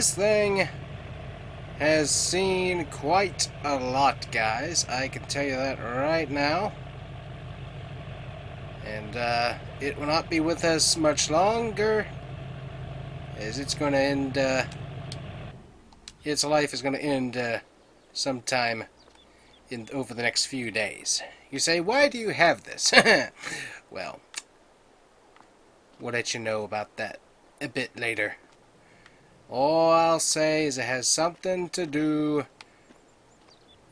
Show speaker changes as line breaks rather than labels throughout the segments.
This thing has seen quite a lot, guys. I can tell you that right now. And it will not be with us much longer, as it's going to end, its life is going to end sometime over the next few days. You say, why do you have this? Well, we'll let you know about that a bit later. All I'll say is it has something to do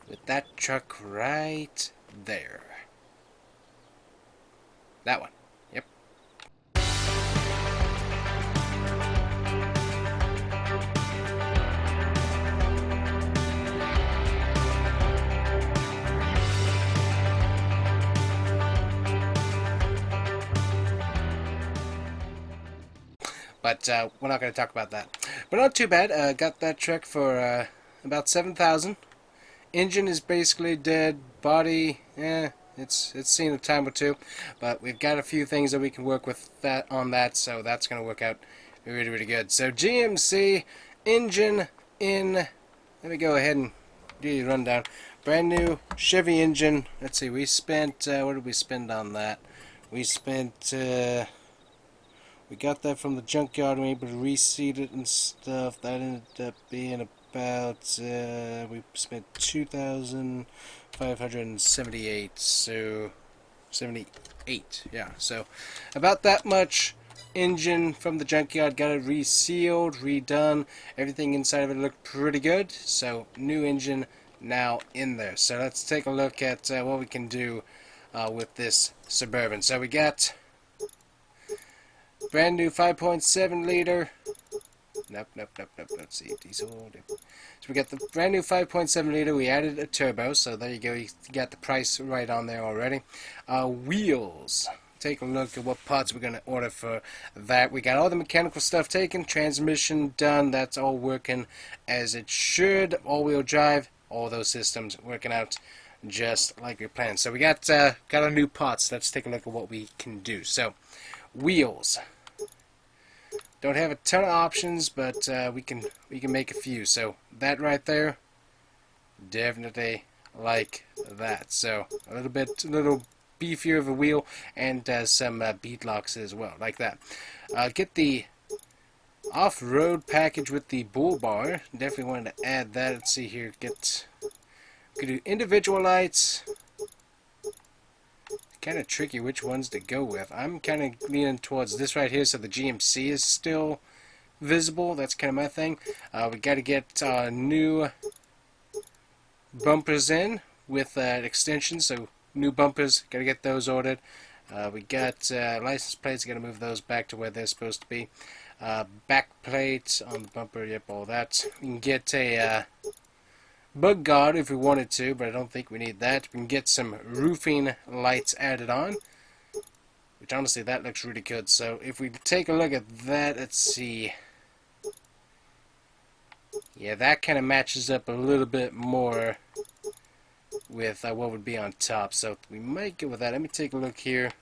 with that truck right there. That one. Yep. But we're not going to talk about that. But not too bad. Got that truck for about $7,000. Engine is basically dead. Body, it's seen a time or two. But we've got a few things that we can work with on that, so that's going to work out really, really good. So GMC engine in. Let me go ahead and do your rundown. Brand new Chevy engine. Let's see. We spent what did we spend on that? We spent. We got that from the junkyard and we were able to reseat it and stuff. That ended up being about, we spent $2,578, so 78, yeah. So about that much. Engine from the junkyard, got it resealed, redone. Everything inside of it looked pretty good. So new engine now in there. So let's take a look at what we can do with this Suburban. So we got brand new 5.7 liter. Nope. Let's see. Diesel. So we got the brand new 5.7 liter. We added a turbo, so there you go. You got the price right on there already. Wheels. Take a look at what parts we're going to order for that. We got all the mechanical stuff taken. Transmission done. That's all working as it should. All-wheel drive. All those systems working out just like we planned. So we got our new parts. Let's take a look at what we can do. So wheels. Don't have a ton of options, but we can make a few. So that right there, definitely like that. So a little beefier of a wheel, and some bead locks as well, like that. Get the off-road package with the bull bar. Definitely wanted to add that. Let's see here. We could do individual lights. Kind of tricky which ones to go with. I'm kind of leaning towards this right here, so the GMC is still visible. That's kind of my thing. We got to get new bumpers in with extensions, so new bumpers, got to get those ordered. We got license plates, got to move those back to where they're supposed to be. Back plates on the bumper, yep, all that. We can get a bug guard if we wanted to, but I don't think we need that. We can get some roofing lights added on, which honestly that looks really good. So if we take a look at that, let's see. Yeah, that kind of matches up a little bit more with what would be on top. So we might go with that. Let me take a look here.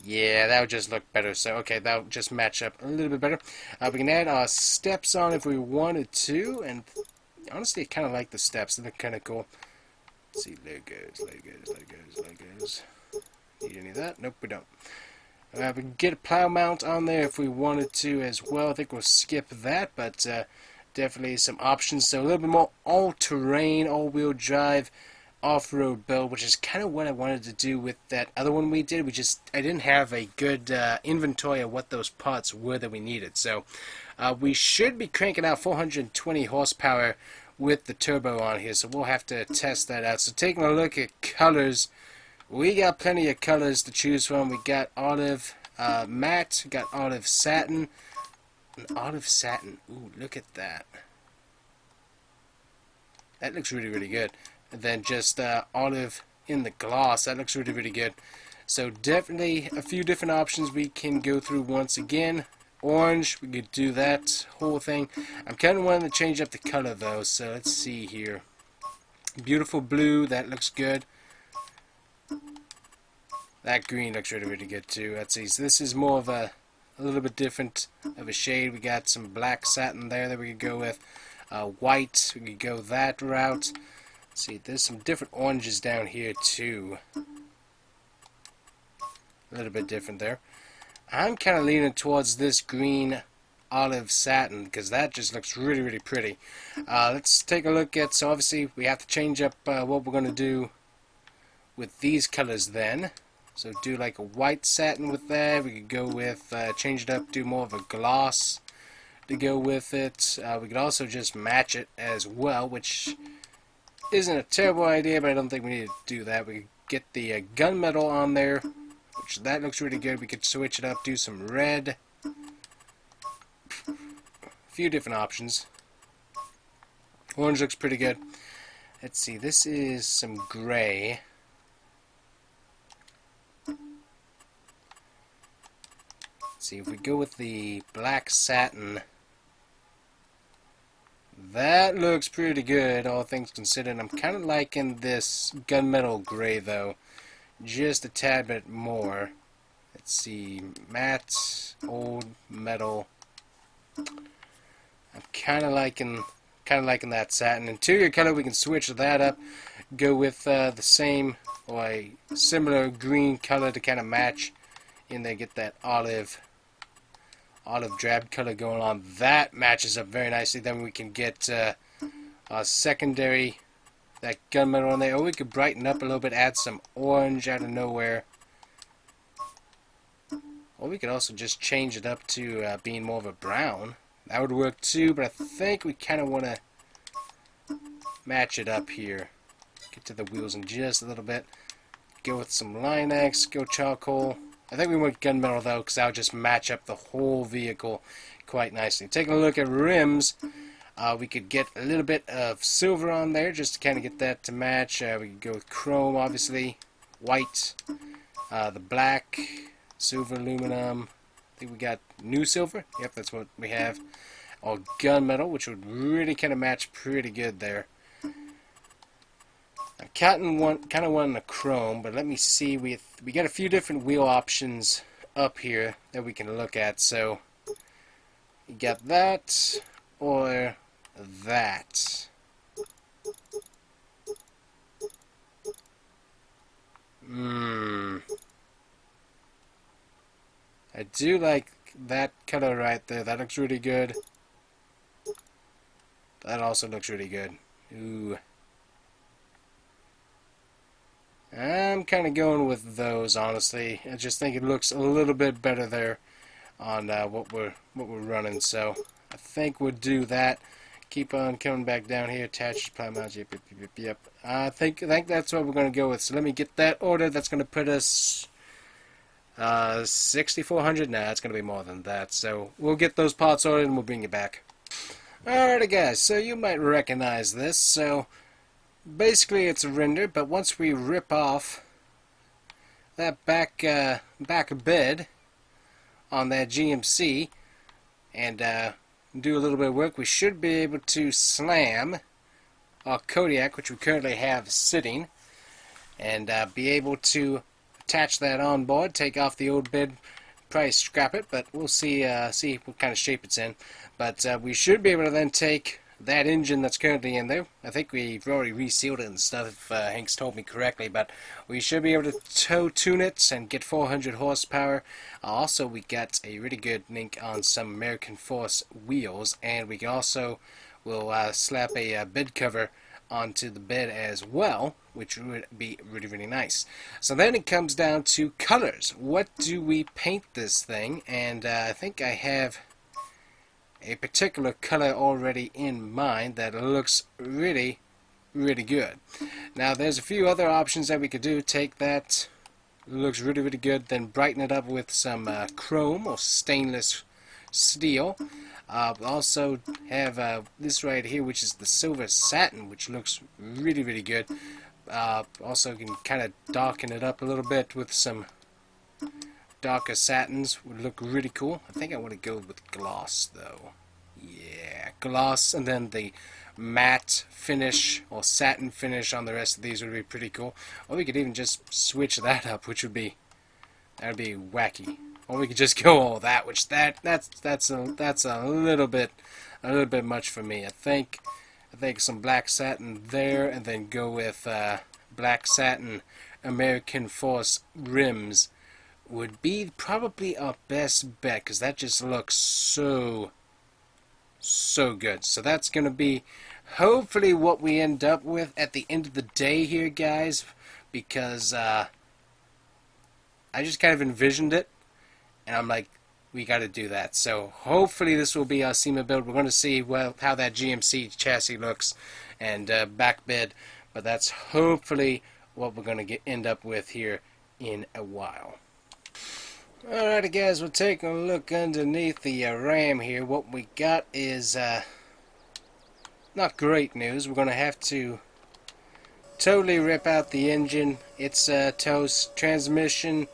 Yeah, that would just look better. So, okay, that would just match up a little bit better. We can add our steps on if we wanted to. And honestly, I kind of like the steps. They look kind of cool. Let's see, Legos. Need any of that? Nope, we don't. We can get a plow mount on there if we wanted to as well. I think we'll skip that, but definitely some options. So a little bit more all-terrain, all-wheel drive, off-road build, which is kind of what I wanted to do with that other one we did. I didn't have a good inventory of what those parts were that we needed. So we should be cranking out 420 horsepower with the turbo on here, so we'll have to test that out. So taking a look at colors, we got plenty of colors to choose from. We got olive matte, got olive satin, and olive satin. Ooh, look at that. That looks really, really good. And then just olive in the gloss. That looks really, really good. So definitely a few different options we can go through once again. Orange, we could do that whole thing. I'm kind of wanting to change up the color though, so let's see here. Beautiful blue, that looks good. That green looks really, really good too. Let's see, so this is more of a a little bit different of a shade. We got some black satin there that we could go with. White, we could go that route. Let's see, there's some different oranges down here too. A little bit different there. I'm kind of leaning towards this green olive satin because that just looks really, really pretty. Let's take a look at, so obviously we have to change up what we're going to do with these colors then. So do like a white satin with that. We could go with, change it up, do more of a gloss to go with it. We could also just match it as well, which isn't a terrible idea, but I don't think we need to do that. We could get the gunmetal on there, which that looks really good. We could switch it up, do some red. A few different options. Orange looks pretty good. Let's see, this is some gray. Let's see, if we go with the black satin, that looks pretty good, all things considered. I'm kind of liking this gunmetal gray, though, just a tad bit more. Let's see, matte, old metal. I'm kind of liking that satin. Interior color, we can switch that up. Go with the same or a similar green color to kind of match in there. Get that olive drab color going on. That matches up very nicely. Then we can get a secondary, that gunmetal on there. Or we could brighten up a little bit, add some orange out of nowhere. Or we could also just change it up to being more of a brown. That would work too, but I think we kind of want to match it up here. Get to the wheels in just a little bit. Go with some Line-X, go charcoal. I think we went gunmetal though, because that would just match up the whole vehicle quite nicely. Taking a look at rims, we could get a little bit of silver on there just to kind of get that to match. We could go with chrome, obviously, white, the black, silver, aluminum. I think we got new silver. Yep, that's what we have. Or gunmetal, which would really kind of match pretty good there. I kind of wanting a chrome, but let me see. We got a few different wheel options up here that we can look at. So you got that or that. I do like that color right there. That looks really good. That also looks really good. Ooh. I'm kind of going with those, honestly. I just think it looks a little bit better there on what we're running. So I think we'll do that. Keep on coming back down here. Attach supply mounts. Yep. I think that's what we're going to go with. So let me get that ordered. That's going to put us 6,400. Nah, it's going to be more than that. So we'll get those parts ordered and we'll bring you back. Alrighty, guys. So you might recognize this. So basically, it's a render, but once we rip off that back bed on that GMC and do a little bit of work, we should be able to slam our Kodiak, which we currently have sitting, and be able to attach that on board, take off the old bed, probably scrap it, but we'll see what kind of shape it's in. But we should be able to then take that engine that's currently in there. I think we've already resealed it and stuff, if Hank's told me correctly, but we should be able to tow tune it and get 400 horsepower. Also, we got a really good link on some American Force wheels, and we also will slap a bed cover onto the bed as well, which would be really, really nice. So then it comes down to colors. What do we paint this thing? And I think I have a particular color already in mind that looks really, really good. Now there's a few other options that we could do. Take that, looks really, really good, then brighten it up with some chrome or stainless steel. Also have this right here, which is the silver satin, which looks really, really good. Also can kind of darken it up a little bit with some darker satins. Would look really cool. I think I want to go with gloss though. Yeah, gloss, and then the matte finish or satin finish on the rest of these would be pretty cool. Or we could even just switch that up, which would be, that would be wacky. or we could just go all that, which that's a little bit much for me. I think some black satin there, and then go with black satin American Force rims would be probably our best bet, because that just looks so good. So that's going to be hopefully what we end up with at the end of the day here, guys, because I just kind of envisioned it, and I'm like, we got to do that. So hopefully this will be our SEMA build. We're going to see how that GMC chassis looks and back bed, but that's hopefully what we're going to end up with here in a while. Alrighty, guys, we're taking a look underneath the Ram here. What we got is not great news. We're going to have to totally rip out the engine. It's toast. Transmission,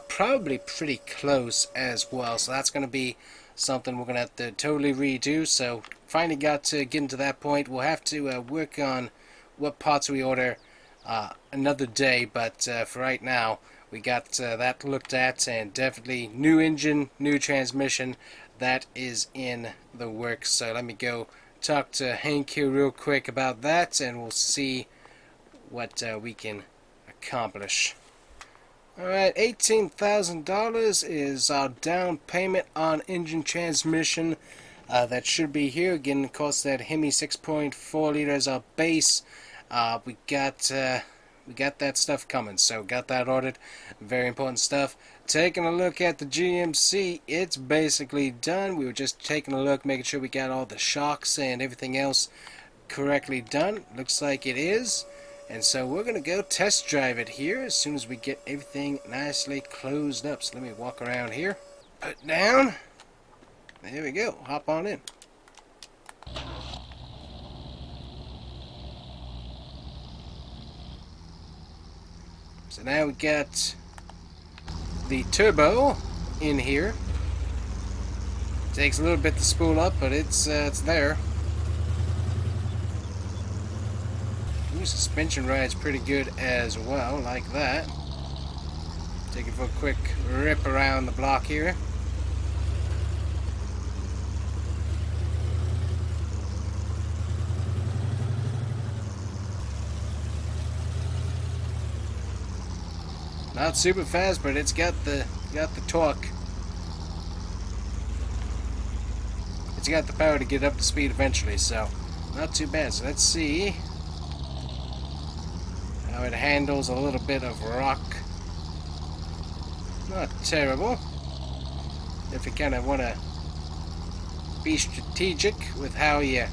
probably pretty close as well. So that's going to be something we're going to have to totally redo. So finally got to get into that point. We'll have to work on what parts we order another day. But for right now, we got that looked at, and definitely new engine, new transmission. That is in the works. So let me go talk to Hank here real quick about that, and we'll see what we can accomplish. Alright, $18,000 is our down payment on engine transmission. That should be here. Again, of course, that Hemi 6.4 liter is our base. We got that stuff coming, so got that ordered. Very important stuff. Taking a look at the GMC, it's basically done. We were just taking a look, making sure we got all the shocks and everything else correctly done. Looks like it is. And so we're going to go test drive it here as soon as we get everything nicely closed up. So let me walk around here. Put down. There we go. Hop on in. So now we got the turbo in here. Takes a little bit to spool up, but it's there. Ooh, suspension ride's pretty good as well, like that. Take it for a quick rip around the block here. Not super fast, but it's got the torque. It's got the power to get up to speed eventually, so not too bad. So let's see how it handles a little bit of rock. Not terrible. If you kind of want to be strategic with how you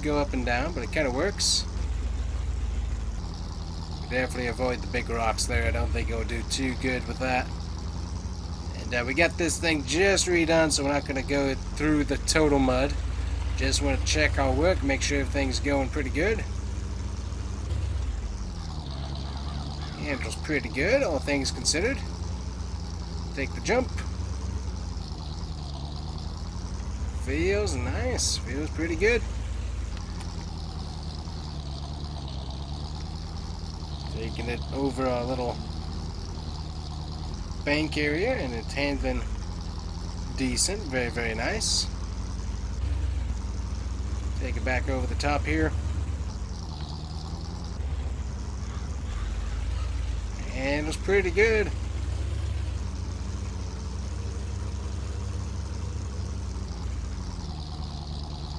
go up and down, but it kind of works. Definitely avoid the big rocks there. I don't think it'll do too good with that. And we got this thing just redone, so we're not going to go through the total mud. Just want to check our work, make sure everything's going pretty good. Handles pretty good, all things considered. Take the jump. Feels nice. Feels pretty good. Taking it over a little bank area, and it's handling decent. Very, very nice. Take it back over the top here. Handles pretty good.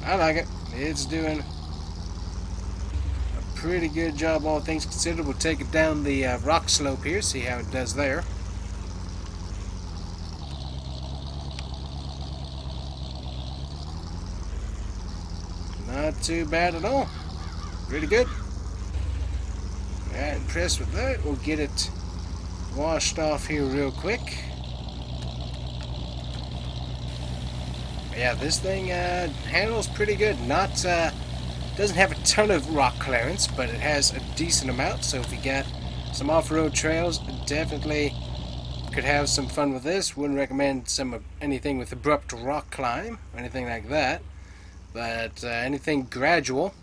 I like it. It's doing pretty good job, all things considered. We'll take it down the rock slope here, see how it does there. Not too bad at all. Pretty good. Alright, impressed with that. We'll get it washed off here real quick. Yeah, this thing handles pretty good. Not doesn't have a ton of rock clearance, but it has a decent amount. So if you got some off-road trails, definitely could have some fun with this. Wouldn't recommend anything with abrupt rock climb or anything like that, but anything gradual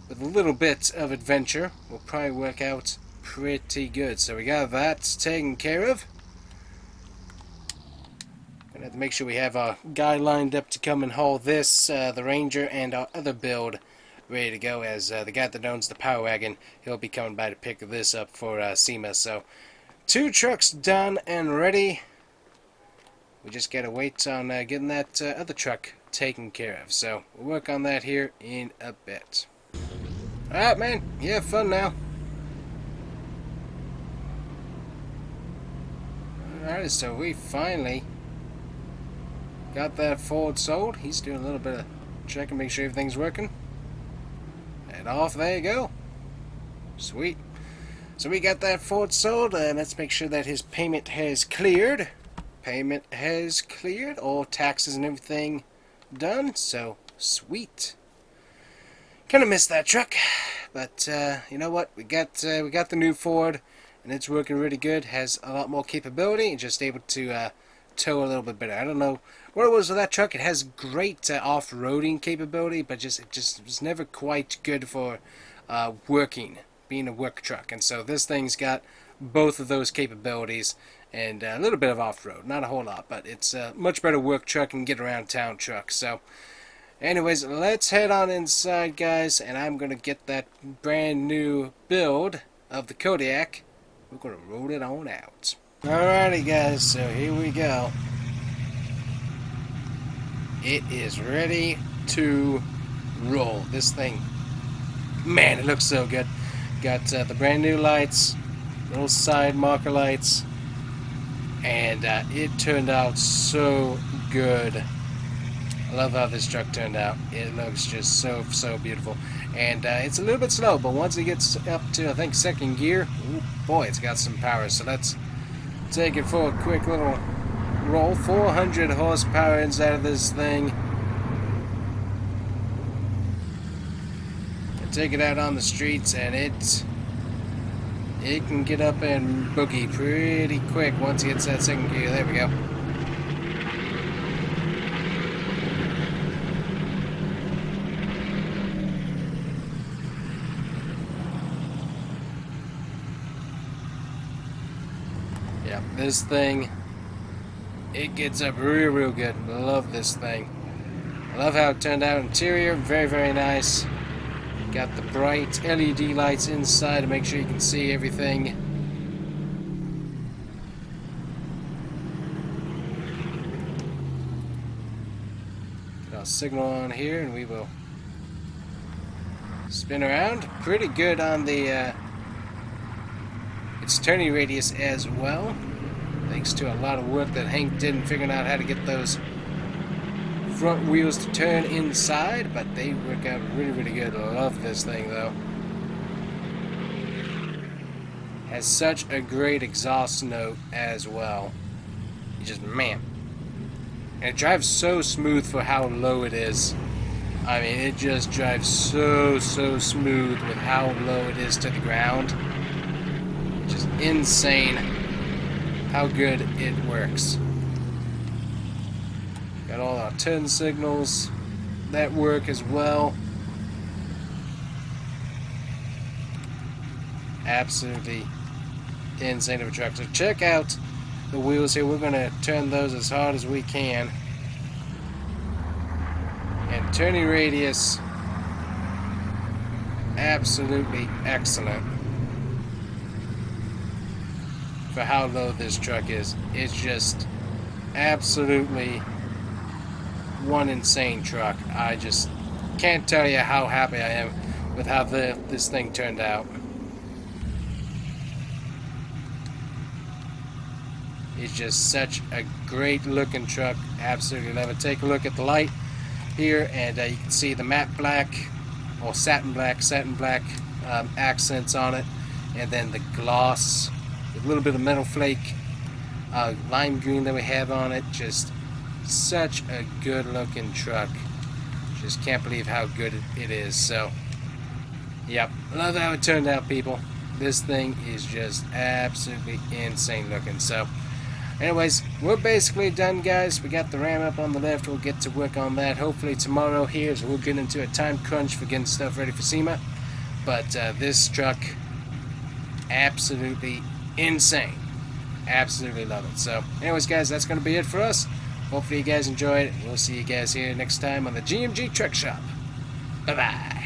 with a little bit of adventure will probably work out pretty good. So we got that taken care of. have to make sure we have our guy lined up to come and haul this, the Ranger, and our other build ready to go, as the guy that owns the Power Wagon, he'll be coming by to pick this up for SEMA. So 2 trucks done and ready. We just gotta wait on getting that other truck taken care of. So we'll work on that here in a bit. Alright, man, you have fun now. Alright, so we finally got that Ford sold. He's doing a little bit of checking, make sure everything's working. And off they go. Sweet. So we got that Ford sold, and let's make sure that his payment has cleared. Payment has cleared, all taxes and everything done, so sweet. Kind of missed that truck, but you know what? We got the new Ford, and it's working really good. Has a lot more capability, and just able to tow a little bit better. I don't know what it was with that truck. It has great off-roading capability, but it just was never quite good for working, being a work truck. And so this thing's got both of those capabilities, and a little bit of off-road, not a whole lot, but it's a much better work truck and get around town truck. So anyways, let's head on inside, guys, and I'm gonna get that brand new build of the Kodiak. We're gonna roll it on out. Alrighty, guys, so here we go. It is ready to roll. This thing, man, it looks so good. Got the brand new lights, little side marker lights, and it turned out so good. I love how this truck turned out. It looks just so beautiful. And it's a little bit slow, but once it gets up to, I think, 2nd gear, ooh, boy, it's got some power. So let's take it for a quick little roll. 400 horsepower inside of this thing. And take it out on the streets, and it can get up and boogie pretty quick once it hits that 2nd gear. There we go. Yeah, this thing, it gets up real good. I love this thing. I love how it turned out. Interior, very nice. Got the bright LED lights inside to make sure you can see everything. Get our signal on here, and we will spin around. Pretty good on the its turning radius as well, thanks to a lot of work that Hank did in figuring out how to get those front wheels to turn inside, but they work out really good. I love this thing, though. Has such a great exhaust note as well. You just, man. And it drives so smooth for how low it is. I mean, it just drives so smooth with how low it is to the ground. Just insane how good it works. Got all our turn signals that work as well. Absolutely insane of a truck. So check out the wheels here. We're going to turn those as hard as we can. And turning radius, absolutely excellent. For how low this truck is. It's just absolutely one insane truck. I just can't tell you how happy I am with how this thing turned out. It's just such a great looking truck. Absolutely love it. Take a look at the light here, and you can see the matte black, or satin black accents on it, and then the gloss, a little bit of metal flake, lime green that we have on it. Just such a good looking truck. Just can't believe how good it is. So yep, love how it turned out, people. This thing is just absolutely insane looking. So anyways, we're basically done, guys. We got the Ram up on the left. We'll get to work on that hopefully tomorrow here, as we'll get into a time crunch for getting stuff ready for SEMA. But this truck, absolutely insane. Absolutely love it. So anyways, guys, that's going to be it for us. Hopefully you guys enjoyed. We'll see you guys here next time on the GMG Truck Shop. Bye-bye.